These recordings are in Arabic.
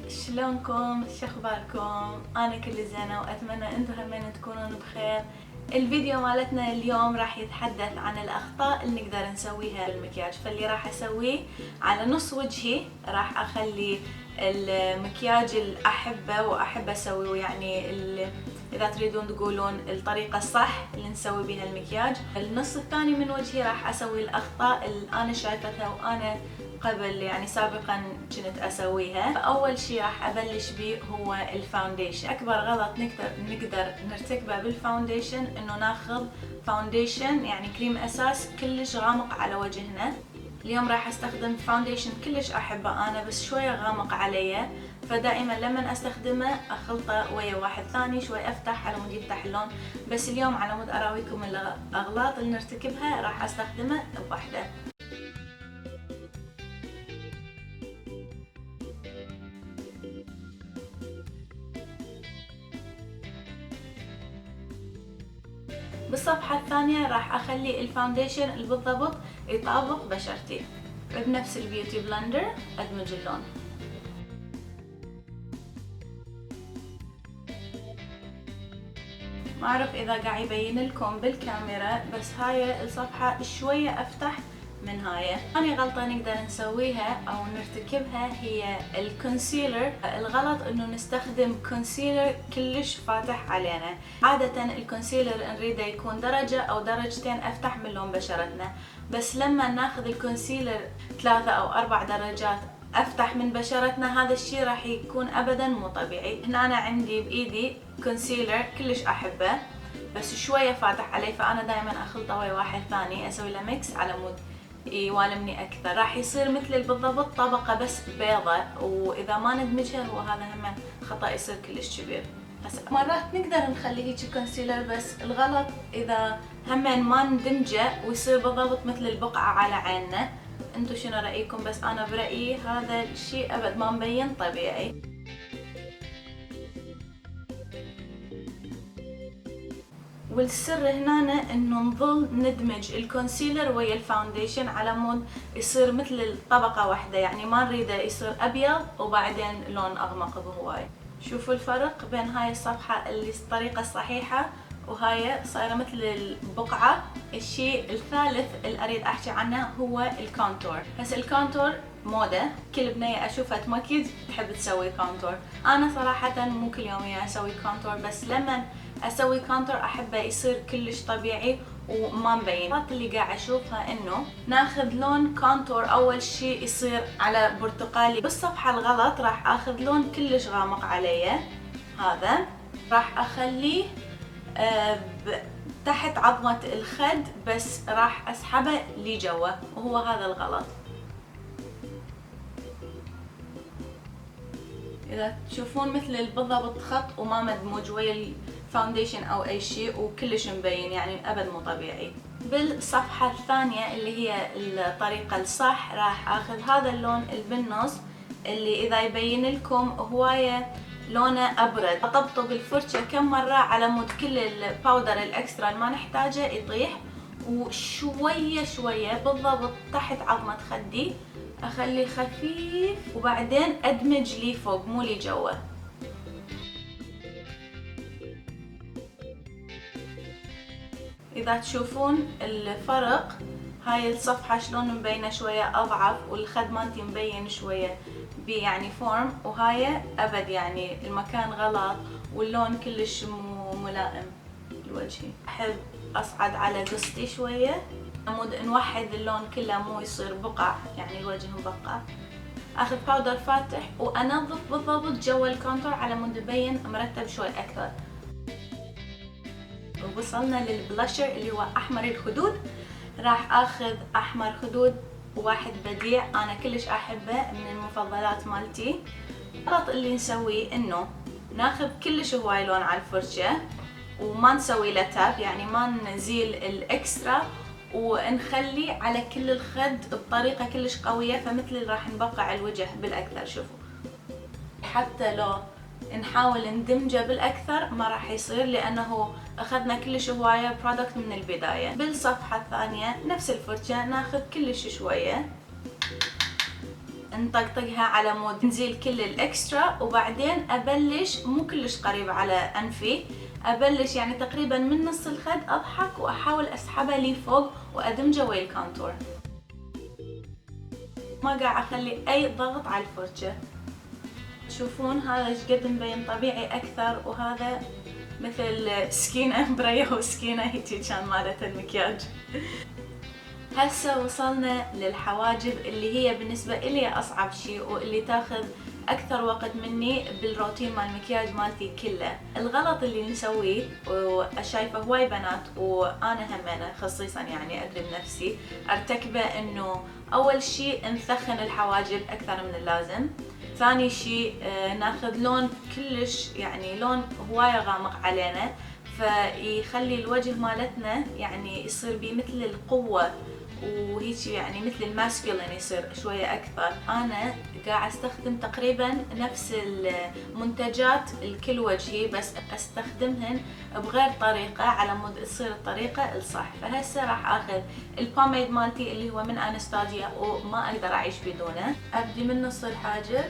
شلونكم؟ شخباركم؟ انا كل زينة واتمنى انتم همين تكونون بخير. الفيديو مالتنا اليوم راح يتحدث عن الاخطاء اللي نقدر نسويها بالمكياج. فاللي راح اسويه على نص وجهي راح اخلي المكياج اللي احبه واحب اسويه، يعني اذا تريدون تقولون الطريقة الصح اللي نسوي بها المكياج. النص الثاني من وجهي راح اسوي الاخطاء اللي انا شايفتها وانا قبل يعني سابقا كنت اسويها. اول شيء راح ابلش به هو الفاونديشن. اكبر غلط نقدر نرتكبه بالفاونديشن انه ناخذ فاونديشن يعني كريم اساس كلش غامق على وجهنا. اليوم راح استخدم فاونديشن كلش احبه انا بس شويه غامق علي، فدائما لما استخدمه اخلطه ويا واحد ثاني شوي افتح على مود يفتح اللون. بس اليوم على مود اراويكم الاغلاط اللي نرتكبها راح استخدمه بوحده. بالصفحة الثانية راح اخلي الفاونديشن اللي بالضبط يطابق بشرتي. بنفس البيوتي بلندر ادمج اللون. ما اعرف اذا قاعد يبين لكم بالكاميرا بس هاي الصفحة شوية افتح من هاي. ثاني غلطة نقدر نسويها او نرتكبها هي الكونسيلر. الغلط انه نستخدم كونسيلر كلش فاتح علينا. عادة الكونسيلر نريده يكون درجة او درجتين افتح من لون بشرتنا، بس لما ناخذ الكونسيلر 3 أو 4 درجات افتح من بشرتنا هذا الشيء راح يكون ابدا مو طبيعي. هنا انا عندي بايدي كونسيلر كلش احبه بس شويه فاتح علي، فانا دائما اخلطه ويا واحد ثاني اسوي له ميكس على مود يوالمني اكثر. راح يصير مثل بالضبط طبقه بس بيضة، واذا ما ندمجها هو هذا هم خطا يصير كلش كبير. هسه مرات نقدر نخلي هيك كونسيلر بس الغلط اذا هم ما ندمجه ويصير بالضبط مثل البقعه على عيننا. انتو شنو رايكم؟ بس انا برايي هذا الشيء ابد ما مبين طبيعي. والسر هنا انه نظل ندمج الكونسيلر ويا الفاونديشن على مود يصير مثل الطبقه واحده، يعني ما نريده يصير ابيض وبعدين لون اغمق بهواي. شوفوا الفرق بين هاي الصفحه اللي الطريقه الصحيحه وهاي صايره مثل البقعه. الشيء الثالث اللي اريد احكي عنه هو الكونتور. هسه الكونتور موضه، كل بنيه اشوفها تمكيج تحب تسوي كونتور. انا صراحه مو كل يوم اسوي كونتور، بس لما اسوي كونتور احبه يصير كلش طبيعي وما مبين. اللي قاعد اشوفها انه ناخذ لون كونتور اول شيء يصير على برتقالي. بالصفحه الغلط راح اخذ لون كلش غامق علي، هذا راح اخليه تحت عظمة الخد بس راح اسحبه لجوا، وهو هذا الغلط. اذا تشوفون مثل بالضبط خط وما مدموج ويا الفاونديشن او اي شيء وكلش مبين، يعني ابد مو طبيعي. بالصفحة الثانية اللي هي الطريقة الصح راح اخذ هذا اللون اللي بالنص اللي اذا يبين لكم هواية لونه ابرد. اطبطب الفرشة كم مرة على مود كل الباودر الاكسترا اللي ما نحتاجه يطيح، وشوية شوية بالضبط تحت عظمة خدي اخليه خفيف وبعدين ادمج لي فوق مو لي جوا. اذا تشوفون الفرق هاي الصفحة شلون مبينة شوية اضعف والخد مالتي مبين شوية يعني فورم، وهاي ابد يعني المكان غلط واللون كلش مو ملائم لوجهي. احب اصعد على قصتي شوية مود نوحد اللون كله مو يصير بقع يعني الوجه مبقع. اخذ باودر فاتح وانظف بالضبط جوا الكونتور على مود يبين مرتب شوي اكثر. ووصلنا للبلاشر اللي هو احمر الخدود. راح اخذ احمر خدود واحد بديع انا كلش احبه من المفضلات مالتي. الغلط اللي نسويه انه ناخذ كلش هواي لون على الفرشة وما نسوي له تاب، يعني ما نزيل الاكسترا ونخلي على كل الخد بطريقة كلش قوية، فمثل راح نبقع الوجه بالاكثر. شوفوا حتى لو نحاول ندمجه بالاكثر ما راح يصير لانه اخذنا كلش هواية برودكت من البداية. بالصفحة الثانية نفس الفرشة ناخذ كلش شوية نطقطقها على مود نزيل كل الاكسترا، وبعدين ابلش مو كلش قريب على انفي، ابلش يعني تقريبا من نص الخد اضحك واحاول اسحبها لي فوق وادمجه ويا الكونتور. ما قاعد اخلي اي ضغط على الفرشة. تشوفون هذا ايش قد مبين طبيعي اكثر، وهذا مثل سكينة برية وسكينة هيجي كان مالت المكياج. هسه وصلنا للحواجب اللي هي بالنسبة إلي أصعب شيء واللي تاخذ أكثر وقت مني بالروتين مال المكياج مالتي كله. الغلط اللي نسويه وشايفه هواي بنات وأنا همنا خصيصا يعني أدري بنفسي أرتكبه، إنه أول شيء نثخن الحواجب أكثر من اللازم. ثاني شيء ناخذ لون كلش يعني لون هواي غامق علينا، فيخلي الوجه مالتنا يعني يصير بيه مثل القوة وهيك يعني مثل الماسكولين يصير شوية أكثر. أنا قاعد أستخدم تقريبا نفس المنتجات الكل وجهي، بس أستخدمهن بغير طريقة على مود تصير الطريقة الصح. فهسه راح أخذ البوميد مالتي اللي هو من أنستازيا وما أقدر أعيش بدونه. أبدي من نص الحاجب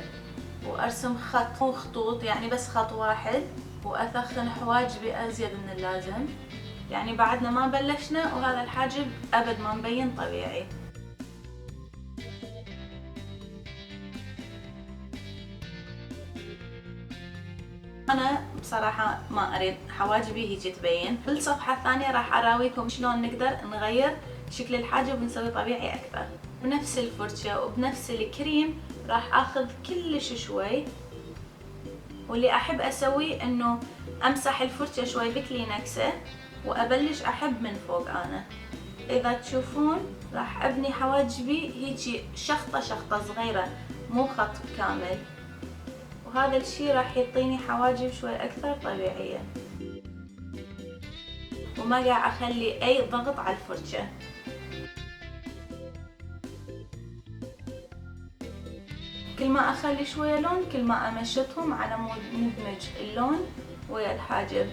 وأرسم خط، مو خطوط يعني بس خط واحد، وأثخن حواجبي أزيد من اللازم. يعني بعدنا ما بلشنا وهذا الحاجب أبد ما مبين طبيعي. أنا بصراحة ما أريد حواجبي هيجي تبين. بالصفحة الثانية راح أراويكم شلون نقدر نغير شكل الحاجب ونسوي طبيعي أكثر. بنفس الفرشة وبنفس الكريم راح أخذ كلش شوي، واللي أحب أسويه إنه أمسح الفرشة شوي بكلينكسة وأبلش أحب من فوق. أنا إذا تشوفون راح أبني حواجبي هيجي شخطة شخطة صغيرة مو خط كامل، وهذا الشي راح يعطيني حواجب شوي أكثر طبيعية، وما قاعد أخلي أي ضغط على الفرشة. كل ما أخلي شوية لون كل ما أمشطهم على مود ندمج اللون ويا الحاجب.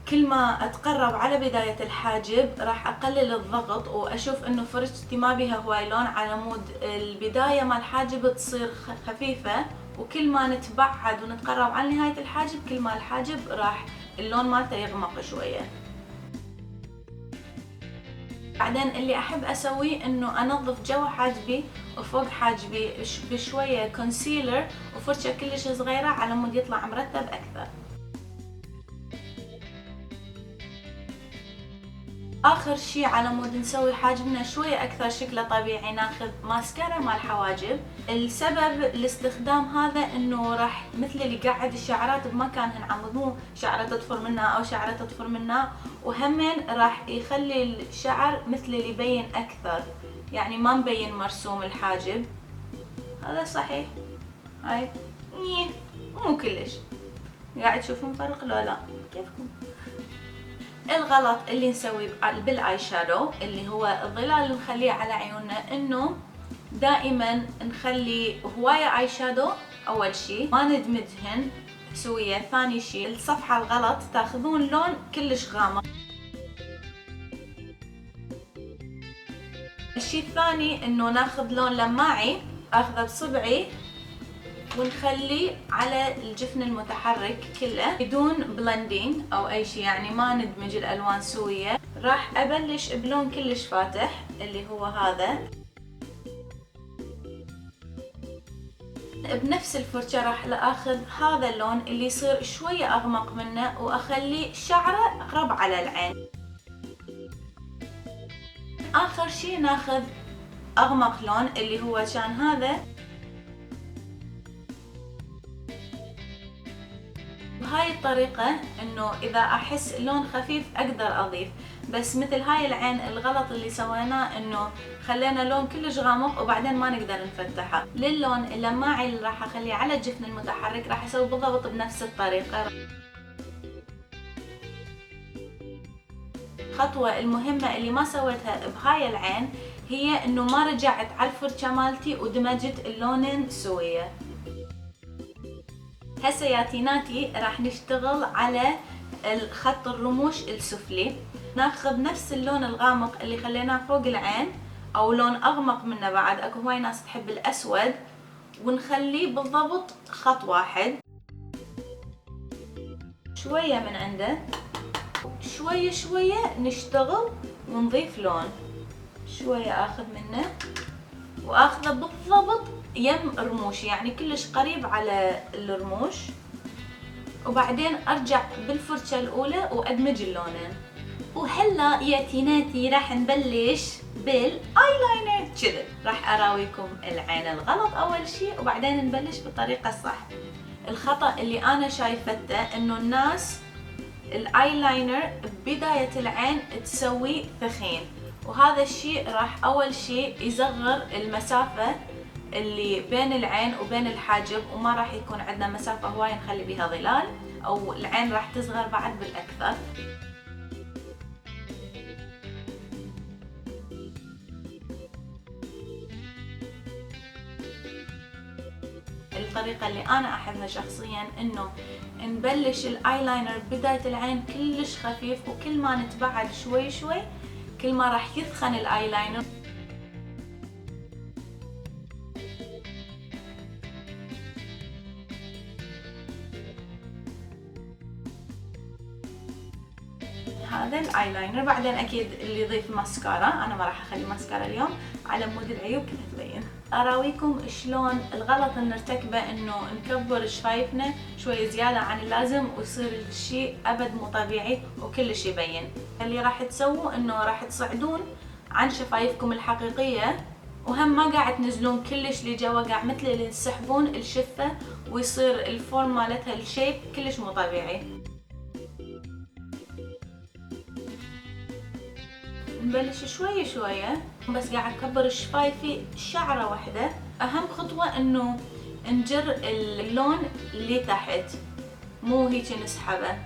كل ما أتقرب على بداية الحاجب راح أقلل الضغط وأشوف إنه فرشتي ما بيها هواي لون، على مود البداية مال الحاجب تصير خفيفة، وكل ما نتبعد ونتقرب على نهاية الحاجب كل ما الحاجب راح اللون مالته يغمق شوية. بعدين اللي أحب أسويه إنه أنظف جوا حاجبي وفوق حاجبي بشوية كونسيلر وفرشة كلش صغيرة على مود يطلع مرتب أكثر. آخر شي على مود نسوي حاجبنا شوية أكثر شكله طبيعي ناخذ ماسكارا مال حواجب. السبب الاستخدام هذا إنه راح مثل اللي يقعد الشعرات بمكانهن عمود، مو شعرة تطفر منها أو شعرة تطفر منها، وهمين راح يخلي الشعر مثل اللي يبين أكثر، يعني ما مبين مرسوم الحاجب. هذا صحيح، هاي مو كلش. قاعد تشوفون فرق لو لا؟ كيفكم؟ الغلط اللي نسويه بالاي شادو اللي هو الظلال اللي نخليه على عيوننا، انه دائما نخلي هواية اي شادو. اول شي ما ندمجهن سوية. ثاني شي الصفحة الغلط تاخذون لون كلش غامق. الشي الثاني انه ناخذ لون لماعي، اخذه بصبعي ونخليه على الجفن المتحرك كله بدون بلندينج او اي شيء، يعني ما ندمج الالوان سوية. راح ابلش بلون كلش فاتح اللي هو هذا. بنفس الفرشة راح اخذ هذا اللون اللي يصير شوية اغمق منه واخليه شعره اقرب على العين. اخر شيء ناخذ اغمق لون اللي هو كان هذا. بهاي الطريقة انه اذا احس لون خفيف اقدر اضيف، بس مثل هاي العين الغلط اللي سويناه انه خلينا لون كلش غامق وبعدين ما نقدر نفتحه. للون اللماعي اللي راح اخليه على الجفن المتحرك راح اسوي بالضبط بنفس الطريقة. الخطوة المهمة اللي ما سويتها بهاي العين هي انه ما رجعت على الفرشة مالتي ودمجت اللونين سوية. هسه يا تيناتي راح نشتغل على خط الرموش السفلي. ناخذ نفس اللون الغامق اللي خليناه فوق العين او لون اغمق منه، بعد اكو هواي ناس تحب الاسود، ونخليه بالضبط خط واحد. شوية من عنده، شوية شوية نشتغل ونضيف لون. شوية اخذ منه واخذه بالضبط يم رموشي، يعني كلش قريب على الرموش، وبعدين ارجع بالفرشة الاولى وادمج اللونين. وهلا يا تيناتي راح نبلش بالايلاينر. كذا راح اراويكم العين الغلط اول شيء، وبعدين نبلش بالطريقة الصح. الخطأ اللي انا شايفته انه الناس الايلاينر ببداية العين تسوي ثخين، وهذا الشيء راح اول شيء يصغر المسافة اللي بين العين وبين الحاجب، وما راح يكون عندنا مسافة هواي نخلي بها ظلال، او العين راح تصغر بعد بالاكثر. الطريقة اللي انا احبها شخصيا انه نبلش الايلاينر ببداية العين كلش خفيف، وكل ما نتبعد شوي شوي كل ما راح يثخن الايلاينر. هذا الايلاينر. بعدين اكيد اللي يضيف ماسكارا، انا ما راح اخلي ماسكارا اليوم على مود العيوب كلها تبين. اراويكم شلون الغلط اللي نرتكبه انه نكبر شفايفنا شوي زياده عن اللازم ويصير الشيء ابد مو طبيعي وكلش يبين. اللي راح تسووه انه راح تصعدون عن شفايفكم الحقيقيه، وهم ما قاعد تنزلون كلش لجوا، قاعد مثل اللي تسحبون الشفه ويصير الفورم مالتها الشيب كلش مو طبيعي. نبلش شوية شوية، بس قاعد اكبر شفايفي شعرة واحدة. اهم خطوة انه نجر اللون لتحت، مو هيك نسحبه.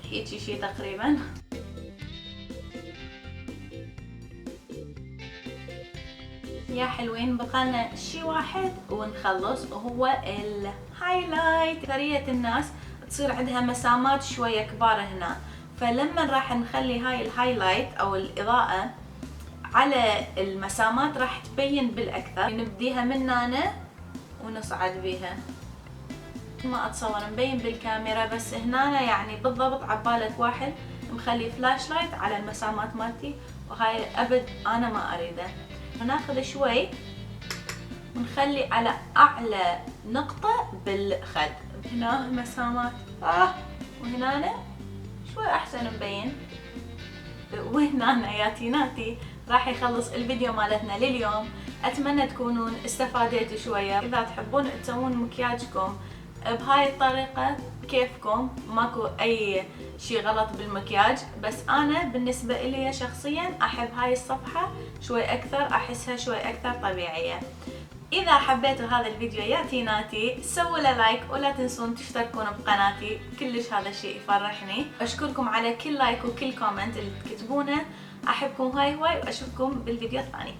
هيك شي تقريبا. يا حلوين بقالنا شي واحد ونخلص، وهو الهايلايت. أكثرية الناس تصير عندها مسامات شوية كبار هنا، فلما راح نخلي هاي الهايلايت او الإضاءة على المسامات راح تبين بالأكثر. نبديها من هنا ونصعد بيها. ما اتصور مبين بالكاميرا، بس هنا يعني بالضبط عبالك واحد مخلي فلاش لايت على المسامات مالتي، وهاي ابد انا ما اريده. ناخذ شوي ونخلي على اعلى نقطة بالخد. هنا مسامات وهنا شوي احسن مبين. وهنا يا تيناتي راح يخلص الفيديو مالتنا لليوم. اتمنى تكونون استفاديتوا شوية. اذا تحبون تسوون مكياجكم بهاي الطريقة كيفكم، ماكو اي شي غلط بالمكياج، بس انا بالنسبة الي شخصيا احب هاي الصفحة شوي اكثر، احسها شوي اكثر طبيعية. اذا حبيتوا هذا الفيديو يا تيناتي سووا له لايك، ولا تنسون تشتركون بقناتي، كلش هذا الشيء يفرحني. اشكركم على كل لايك وكل كومنت اللي تكتبونه. احبكم هاي هواي، واشوفكم بالفيديو الثاني.